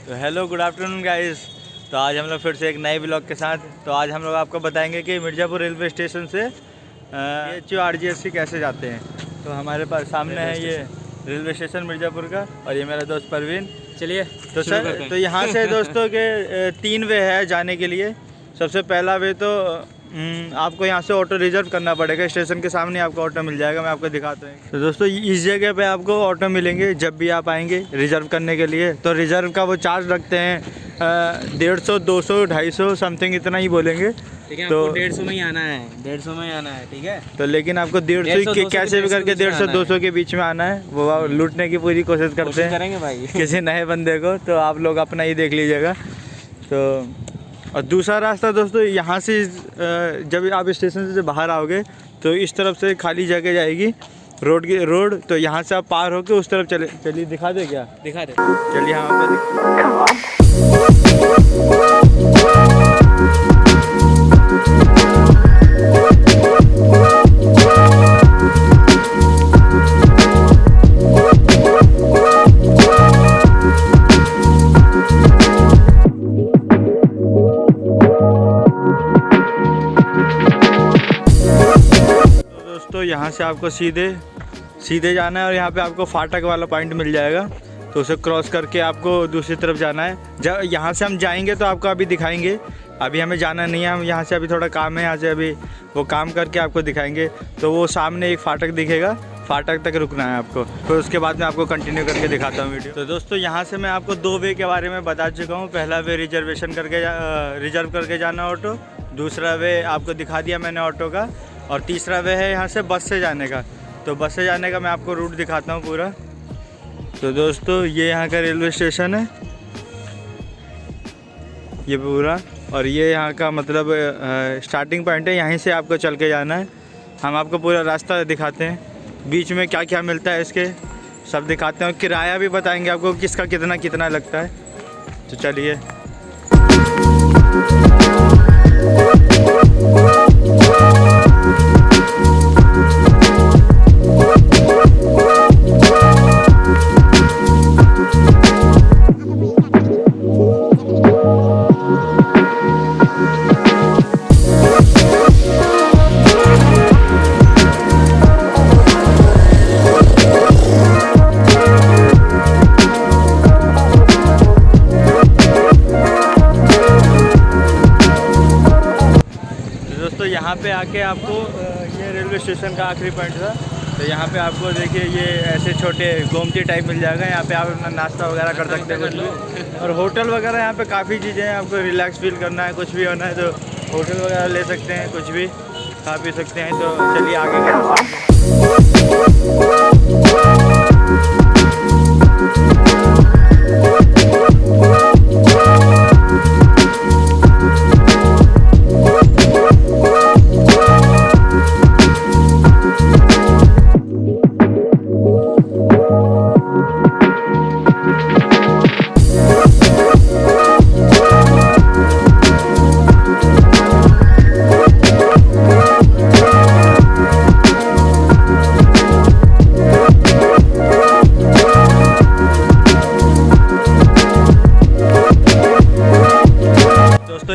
तो hello good afternoon guys. तो आज हम लोग फिर से एक नए ब्लॉग के साथ। तो आज हम लोग आपको बताएंगे कि मिर्ज़ापुर रेलवे स्टेशन से HURGSC कैसे जाते हैं। तो हमारे पास सामने है ये रेलवे स्टेशन मिर्ज़ापुर का, और ये मेरा दोस्त परवीन। चलिए तो सर, तो यहाँ से दोस्तों के 3 वे है जाने के लिए। सबसे पहला वे तो आपको यहाँ से ऑटो रिजर्व करना पड़ेगा। स्टेशन के सामने आपको ऑटो मिल जाएगा, मैं आपको दिखाता हूँ। तो दोस्तों इस जगह पे आपको ऑटो मिलेंगे जब भी आप आएंगे रिजर्व करने के लिए। तो रिजर्व का वो चार्ज रखते हैं 150, 200, 250 समथिंग, इतना ही बोलेंगे। ठीक है, तो आपको 150 में ही आना है, 150 में ही आना है। ठीक है, तो लेकिन आपको 150 कैसे भी करके 150-200 के बीच में आना है। वो लूटने की पूरी कोशिश करते हैं, करेंगे भाई किसी नए बंदे को। तो आप लोग अपना ही देख लीजिएगा। तो और दूसरा रास्ता दोस्तों, यहाँ से जब आप स्टेशन से बाहर आओगे तो इस तरफ से खाली जगह जाएगी रोड। तो यहाँ से आप पार होके उस तरफ चलिए दिखा दे क्या? दिखा दे। चलिए हाँ तो यहाँ से आपको सीधे जाना है, और यहाँ पे आपको फाटक वाला पॉइंट मिल जाएगा। तो उसे क्रॉस करके आपको दूसरी तरफ जाना है। जब यहाँ से हम जाएंगे तो आपको अभी दिखाएंगे। अभी हमें जाना नहीं है, हम यहाँ से अभी थोड़ा काम है, यहाँ से अभी वो काम करके आपको दिखाएंगे। तो वो सामने एक फाटक दिखेगा, फाटक तक रुकना है आपको। फिर उसके बाद मैं आपको कंटिन्यू करके दिखाता हूँ वीडियो। तो दोस्तों यहाँ से मैं आपको 2 वे के बारे में बता चुका हूँ। पहला वे रिजर्व करके जाना ऑटो, दूसरा वे आपको दिखा दिया मैंने ऑटो का, और तीसरा वे है यहाँ से बस से जाने का। तो बस से जाने का मैं आपको रूट दिखाता हूँ पूरा। तो दोस्तों ये यहाँ का रेलवे स्टेशन है, ये पूरा, और ये यहाँ का मतलब स्टार्टिंग पॉइंट है। यहीं से आपको चल के जाना है। हम आपको पूरा रास्ता दिखाते हैं, बीच में क्या क्या मिलता है इसके सब दिखाते हैं, और किराया भी बताएंगे आपको किसका कितना लगता है। तो चलिए। दोस्तों यहाँ पे आके आपको ये रेलवे स्टेशन का आखिरी पॉइंट था। तो यहाँ पे आपको देखिए ये ऐसे छोटे गोमती टाइप मिल जाएगा। यहाँ पे आप अपना नाश्ता वगैरह कर सकते हैं कुछ भी, और होटल वगैरह यहाँ पे काफ़ी चीज़ें हैं। आपको रिलैक्स फील करना है, कुछ भी होना है तो होटल वगैरह ले सकते हैं, कुछ भी खा पी सकते हैं। तो चलिए आगे का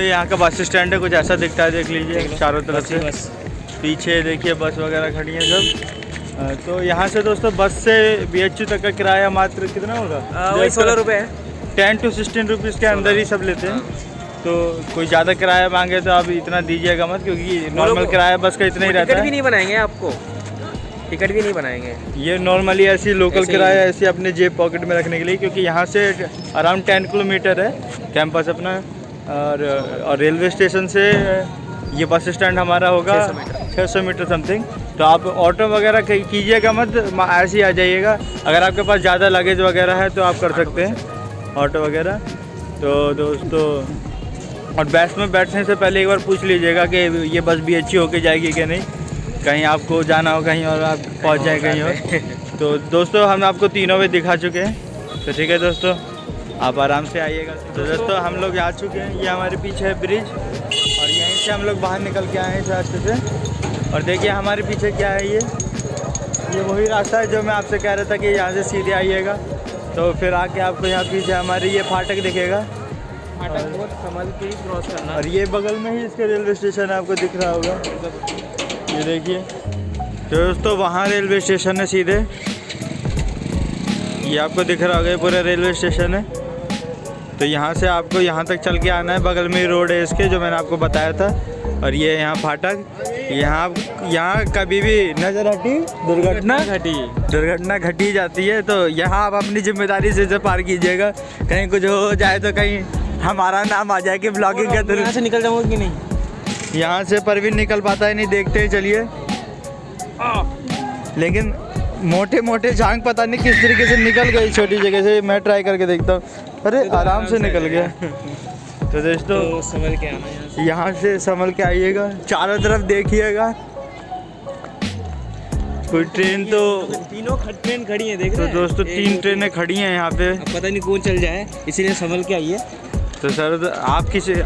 यहाँ का बस स्टैंड है, कुछ ऐसा दिखता है, देख लीजिए चारों तरफ से। पीछे देखिए बस वगैरह खड़ी है सब। तो यहाँ से दोस्तों बस से BHU तक का किराया मात्र कितना होगा? वही 16 रुपये है। 10 to 16 रुपीज़ के अंदर ही सब लेते हैं। तो कोई ज़्यादा किराया मांगे तो आप इतना दीजिएगा मत, क्योंकि नॉर्मल किराया बस का इतना ही रहता है। टिकट भी नहीं बनाएंगे आपको, टिकट भी नहीं बनाएंगे। ये नॉर्मली ऐसी लोकल किराया ऐसे अपने जेब पॉकेट में रखने के लिए, क्योंकि यहाँ से अराउंड 10 किलोमीटर है कैंपस अपना, और रेलवे स्टेशन से ये बस स्टैंड हमारा होगा 600 मीटर समथिंग। तो आप ऑटो वगैरह कीजिएगा मत, ऐसे ही आ जाइएगा। अगर आपके पास ज़्यादा लगेज वगैरह है तो आप कर सकते हैं ऑटो वगैरह। तो दोस्तों, और बस में बैठने से पहले एक बार पूछ लीजिएगा कि ये बस BHU होके जाएगी कि नहीं, कहीं आपको जाना हो कहीं और आप पहुंच जाए कहीं और। तो दोस्तों हम आपको तीनों में दिखा चुके हैं। तो ठीक है दोस्तों, आप आराम से आइएगा। तो दोस्तों हम लोग आ चुके हैं, ये हमारे पीछे है ब्रिज, और यहीं से हम लोग बाहर निकल के आए हैं इस रास्ते से। और देखिए हमारे पीछे क्या है, ये वही रास्ता है जो मैं आपसे कह रहा था कि यहाँ से सीधे आइएगा। तो फिर आके आपको यहाँ पीछे हमारी ये फाटक दिखेगा फाटक बहुत संभल के ही क्रॉस करना। और ये बगल में ही इसका रेलवे स्टेशन है, आपको दिख रहा होगा। ये देखिए तो दोस्तों वहाँ रेलवे स्टेशन है सीधे, ये आपको दिख रहा होगा, ये पूरा रेलवे स्टेशन है। तो यहाँ से आपको यहाँ तक चल के आना है, बगल में रोड है इसके जो मैंने आपको बताया था। और ये यहाँ फाटक, यहाँ कभी भी नजर हटी दुर्घटना घटी जाती है। तो यहाँ आप अपनी जिम्मेदारी से इसे पार कीजिएगा, कहीं कुछ हो जाए तो कहीं हमारा नाम आ जाए कि ब्लॉगिंग का। यहाँ से निकल जाऊँगा कि नहीं? यहाँ से परवीन निकल पाता है नहीं, देखते हैं चलिए। लेकिन मोटे मोटे जांग पता नहीं किस तरीके से निकल गई छोटी जगह से, मैं ट्राई करके देखता हूँ। अरे आराम से निकल गया। तो दोस्तों तो संभल के आना यहाँ से संभल के आइएगा, चारों तरफ देखिएगा। कोई ट्रेन तो तीनों ट्रेन खड़ी है, देख तो रहे हैं? दोस्तों 3 ट्रेनें खड़ी हैं यहाँ पे। अब पता नहीं कौन चल जाए, इसीलिए संभल के आइए। तो सर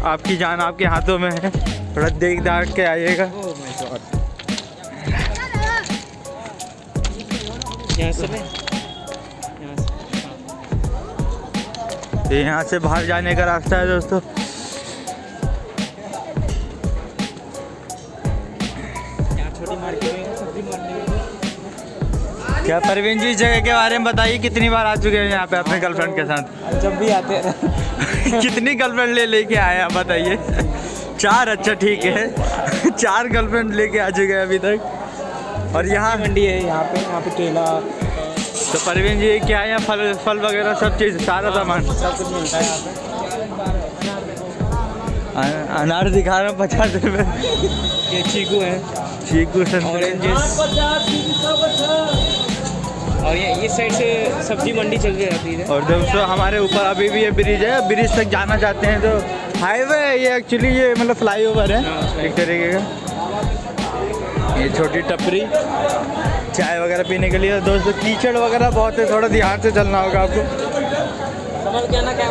आपकी जान आपके हाथों में है, थोड़ा देख दाख के आइएगा। यहाँ से तो यहाँ से बाहर जाने का रास्ता है दोस्तों। छोटी मार्केट में सब्जी मार्केट। क्या परवीन जी इस जगह के बारे में बताइए, कितनी बार आ चुके हैं यहाँ पे अपने गर्लफ्रेंड के साथ? जब भी आते हैं। कितनी गर्लफ्रेंड लेके आए आप बताइए? 4, अच्छा ठीक है। 4 गर्लफ्रेंड लेके आ चुके हैं अभी तक। और यहाँ मंडी है, यहाँ पे केला। तो परवीन जी क्या है यहाँ फल वगैरह सब चीज़, सारा सामान सब कुछ मिलता है यहाँ पे। अनार दिखा रहा हूँ 50 रुपये। ये चीकू है, चीकू ऑरेंजेस। और ये इस साइड से सब्जी मंडी चल रही है। और दोस्तों हमारे ऊपर अभी भी ये ब्रिज है, ब्रिज तक जाना चाहते हैं तो हाईवे है ये, एक्चुअली ये मतलब फ्लाईओवर है एक तरीके का। ये छोटी टपरी चाय वगैरह पीने के लिए। दोस्तों कीचड़ वगैरह बहुत है, थोड़ा ध्यान से चलना होगा आपको। समझ गया ना क्या?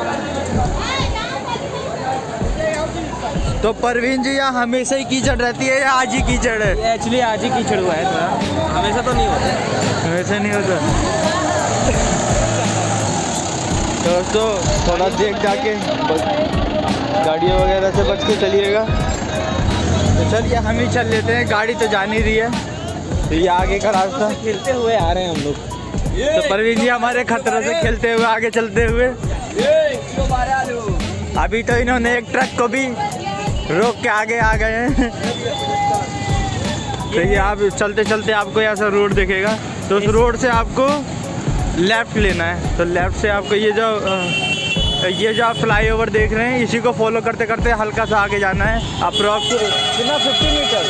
तो परवीन जी यहाँ हमेशा ही कीचड़ रहती है या आज ही कीचड़ है? ये एक्चुअली आज ही कीचड़ हुआ है थोड़ा, हमेशा तो नहीं होता। हमेशा नहीं होता। दोस्तों थोड़ा देख जाके गाड़ियों वगैरह से बच के चलिएगा। तो चलिए हम ही चल लेते हैं, गाड़ी तो जा नहीं रही है। तो ये आगे का रास्ता खेलते हुए आ रहे हैं हम लोग। तो परवीन जी हमारे खतरे से खेलते हुए आगे चलते हुए। अभी तो इन्होंने एक ट्रक को भी रोक के आगे आ गए हैं। तो ये आप चलते चलते आपको ऐसा रोड दिखेगा, तो उस रोड से आपको लेफ़्ट लेना है। तो लेफ़्ट से आपको ये जो आप फ्लाईओवर देख रहे हैं इसी को फॉलो करते करते हल्का सा आगे जाना है। अप्रॉक्स कितना 50 मीटर।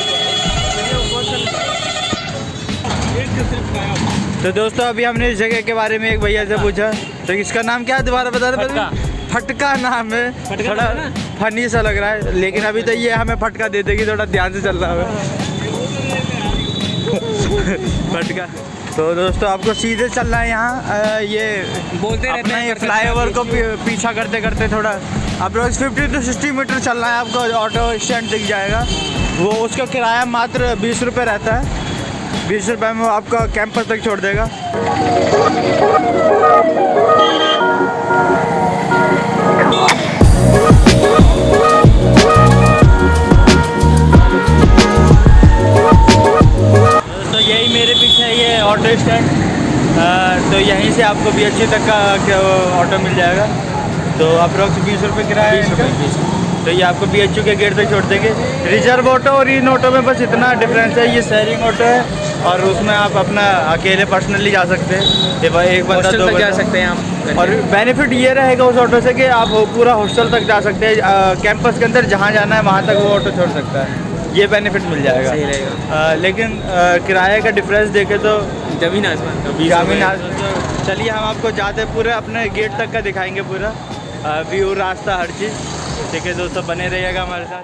तो दोस्तों अभी हमने इस जगह के बारे में एक भैया से पूछा, तो इसका नाम क्या है दोबारा बता रहे? फटका नाम है। थोड़ा फनी सा लग रहा है, लेकिन अभी तो ये हमें फटका दे देगी, थोड़ा ध्यान से चलना है। फटका। तो दोस्तों आपको सीधे चलना है यहाँ, ये बोलते रहते हैं ये फ्लाईओवर को पीछा करते करते थोड़ा अप्रोक्स 50 से 60 मीटर चलना है आपको। ऑटो स्टैंड दिख जाएगा, वो उसका किराया मात्र 20 रुपये रहता है। 20 रुपये में वो आपका कैंपस तक छोड़ देगा। तो यही मेरे पीछे है ये ऑटो स्टैंड। तो यहीं से आपको BHU तक का ऑटो मिल जाएगा। तो अप्रोक्स 20 रुपये किराया है इसका। तो ये आपको BHU के गेट तक छोड़ देंगे। रिजर्व ऑटो और इन ऑटो में बस इतना डिफरेंस है, ये शेयरिंग ऑटो है और उसमें आप अपना अकेले पर्सनली जा सकते हैं, एक बंदा 2 जा सकते हैं हम। और बेनिफिट ये रहेगा उस ऑटो से कि आप पूरा हॉस्टल तक जा सकते हैं, कैंपस के अंदर जहाँ जाना है वहाँ तक वो ऑटो छोड़ सकता है, ये बेनिफिट मिल जाएगा। सही रहेगा। लेकिन किराए का डिफरेंस देखे तो जमीन आसमान। चलिए हम आपको जाते पूरे अपने गेट तक का दिखाएंगे, पूरा व्यू, रास्ता, हर चीज़। ठीक है दोस्तों, बने रहिएगा हमारे साथ।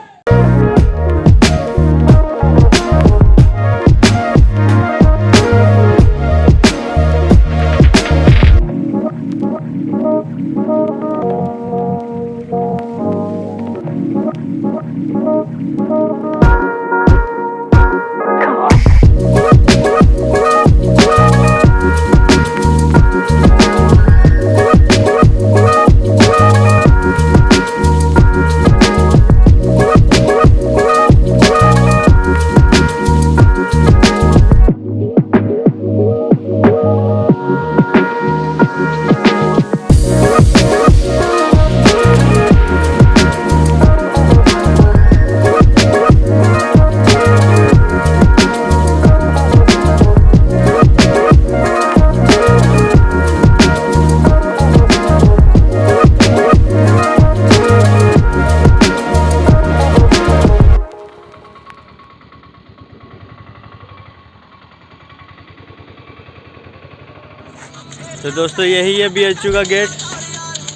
दोस्तों यही है BHU का गेट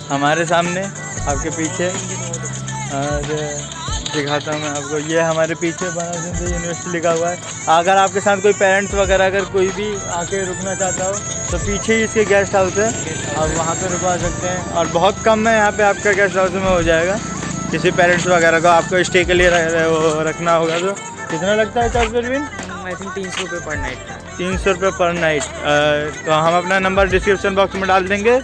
हमारे सामने आपके पीछे। और दिखाता हूँ मैं आपको, ये हमारे पीछे बनारस हिंदू यूनिवर्सिटी लिखा हुआ है। अगर आपके साथ कोई पेरेंट्स वगैरह अगर कोई भी आके रुकना चाहता हो तो पीछे ही इसके गेस्ट हाउस है, आप वहाँ पे रुकवा सकते हैं। और बहुत कम में यहाँ पे आपका गेस्ट हाउस में हो जाएगा। किसी पेरेंट्स वगैरह को आपको स्टे के लिए रखना होगा तो कितना लगता है चार्ज परवीन? आई थिंक 300 रुपये पर नाइट। 300 रुपये पर नाइट। तो हम अपना नंबर डिस्क्रिप्शन बॉक्स में डाल देंगे,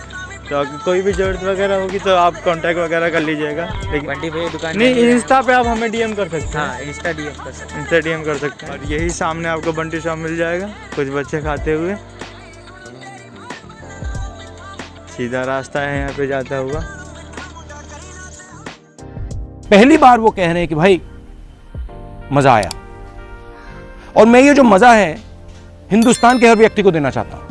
तो कोई भी ज़रूरत वगैरह होगी तो आप कांटेक्ट वगैरह कर लीजिएगा। लेकिन बंटी भैया दुकान नहीं, इंस्टा पे आप हमें DM कर सकते हैं। हाँ, इंस्टा DM कर सकते हैं। इंस्टा DM कर सकते हैं। और यही सामने आपको बंटी शॉप मिल जाएगा, कुछ बच्चे खाते हुए। सीधा रास्ता है यहाँ पे जाता हुआ। पहली बार वो कह रहे हैं कि भाई मजा आया, और मैं ये जो मजा है हिंदुस्तान के हर व्यक्ति को देना चाहता हूं।